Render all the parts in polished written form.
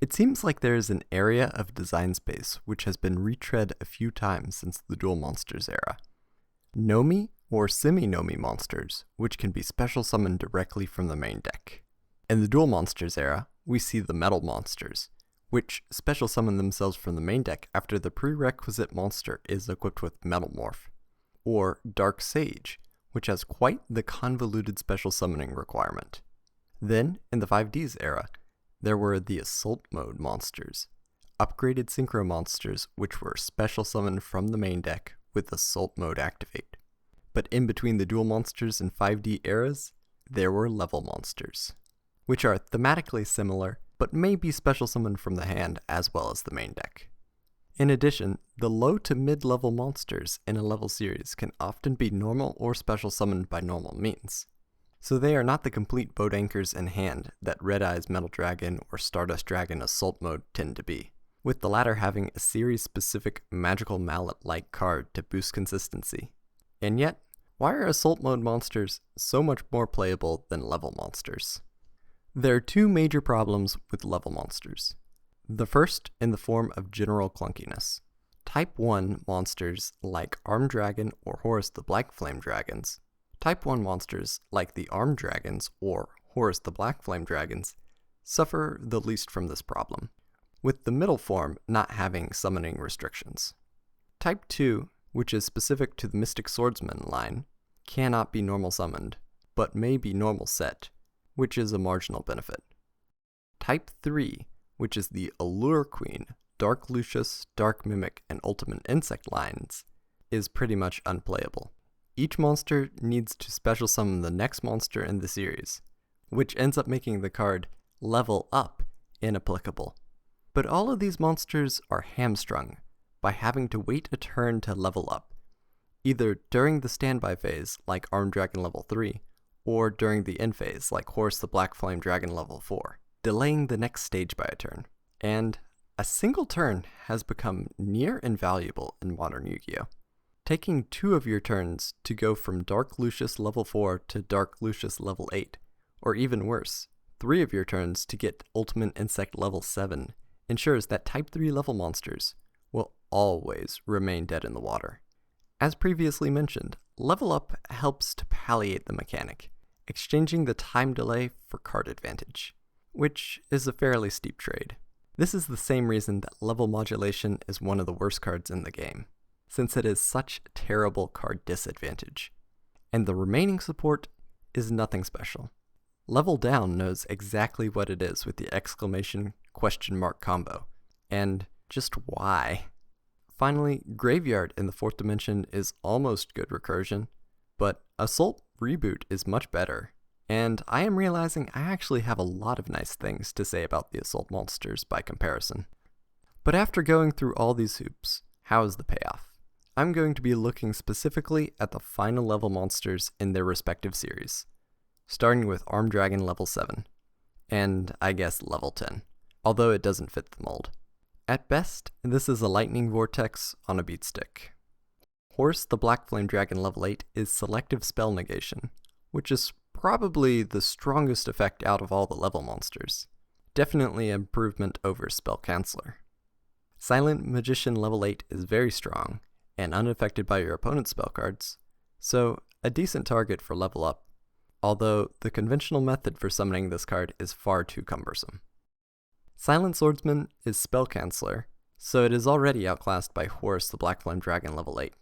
It seems like there is an area of design space which has been retread a few times since the Duel Monsters era. Nomi or semi-Nomi monsters, which can be special summoned directly from the main deck. In the Duel Monsters era, we see the Metal Monsters, which special summon themselves from the main deck after the prerequisite monster is equipped with Metal Morph. Or Dark Sage, which has quite the convoluted special summoning requirement. Then, in the 5Ds era, there were the Assault Mode monsters, upgraded Synchro monsters which were special summoned from the main deck with Assault Mode activate. But in between the Duel Monsters and 5D eras, there were Level Monsters, which are thematically similar, but may be special summoned from the hand as well as the main deck. In addition, the low to mid-level monsters in a level series can often be normal or special summoned by normal means. So they are not the complete boat anchors in hand that Red Eye's Metal Dragon or Stardust Dragon Assault Mode tend to be, with the latter having a series-specific Magical Mallet-like card to boost consistency. And yet, why are Assault Mode monsters so much more playable than level monsters? There are two major problems with level monsters. The first in the form of general clunkiness. Type 1 monsters like Armed Dragon or Horus the Black Flame Dragons. Type 1 monsters like the Armed Dragons or Horus the Black Flame Dragons suffer the least from this problem, with the middle form not having summoning restrictions. Type 2, which is specific to the Mystic Swordsman line, cannot be normal summoned, but may be normal set, which is a marginal benefit. Type 3, which is the Allure Queen, Dark Lucius, Dark Mimic, and Ultimate Insect lines, is pretty much unplayable. Each monster needs to special summon the next monster in the series, which ends up making the card Level Up inapplicable. But all of these monsters are hamstrung by having to wait a turn to level up, either during the standby phase like Armed Dragon level 3, or during the end phase like Horus the Black Flame Dragon level 4, delaying the next stage by a turn. And a single turn has become near invaluable in modern Yu-Gi-Oh! Taking 2 of your turns to go from Dark Lucius level 4 to Dark Lucius level 8, or even worse, 3 of your turns to get Ultimate Insect level 7, ensures that Type 3 level monsters will always remain dead in the water. As previously mentioned, Level Up helps to palliate the mechanic, exchanging the time delay for card advantage, which is a fairly steep trade. This is the same reason that level modulation is one of the worst cards in the game, since it is such terrible card disadvantage. And the remaining support is nothing special. Level Down knows exactly what it is with the exclamation question mark combo, and just why. Finally, Graveyard in the 4th dimension is almost good recursion, but Assault Reboot is much better, and I am realizing I actually have a lot of nice things to say about the Assault monsters by comparison. But after going through all these hoops, how is the payoff? I'm going to be looking specifically at the final level monsters in their respective series, starting with Armed Dragon level 7, and I guess level 10, although it doesn't fit the mold. At best, this is a lightning vortex on a beat stick. Horus the Black Flame Dragon level 8 is selective spell negation, which is probably the strongest effect out of all the level monsters. Definitely an improvement over Spell Canceller. Silent Magician level 8 is very strong and unaffected by your opponent's spell cards, so a decent target for level up, although the conventional method for summoning this card is far too cumbersome. Silent Swordsman is Spell Canceller, so it is already outclassed by Horus the Black Flame Dragon level 8.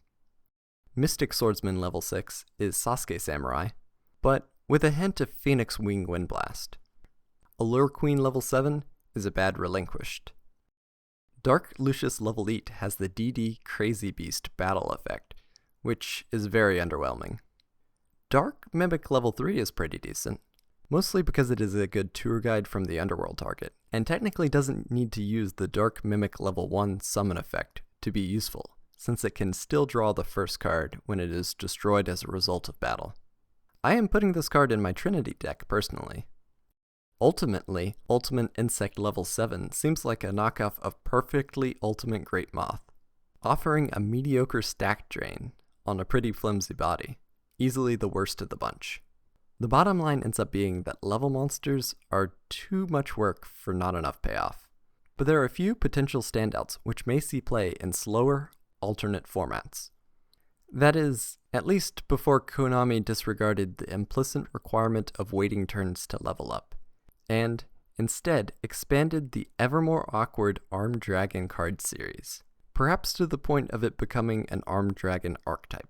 Mystic Swordsman level 6 is Sasuke Samurai, but with a hint of Phoenix Wing Windblast. Allure Queen level 7 is a bad Relinquished. Dark Lucius level 8 has the DD Crazy Beast battle effect, which is very underwhelming. Dark Mimic level 3 is pretty decent, mostly because it is a good tour guide from the Underworld target, and technically doesn't need to use the Dark Mimic level 1 summon effect to be useful, since it can still draw the first card when it is destroyed as a result of battle. I am putting this card in my Trinity deck personally. Ultimately, Ultimate Insect level 7 seems like a knockoff of Perfectly Ultimate Great Moth, offering a mediocre stack drain on a pretty flimsy body, easily the worst of the bunch. The bottom line ends up being that level monsters are too much work for not enough payoff. but there are a few potential standouts which may see play in slower, alternate formats. That is, at least before Konami disregarded the implicit requirement of waiting turns to level up, and instead expanded the ever more awkward Armed Dragon card series, perhaps to the point of it becoming an Armed Dragon archetype.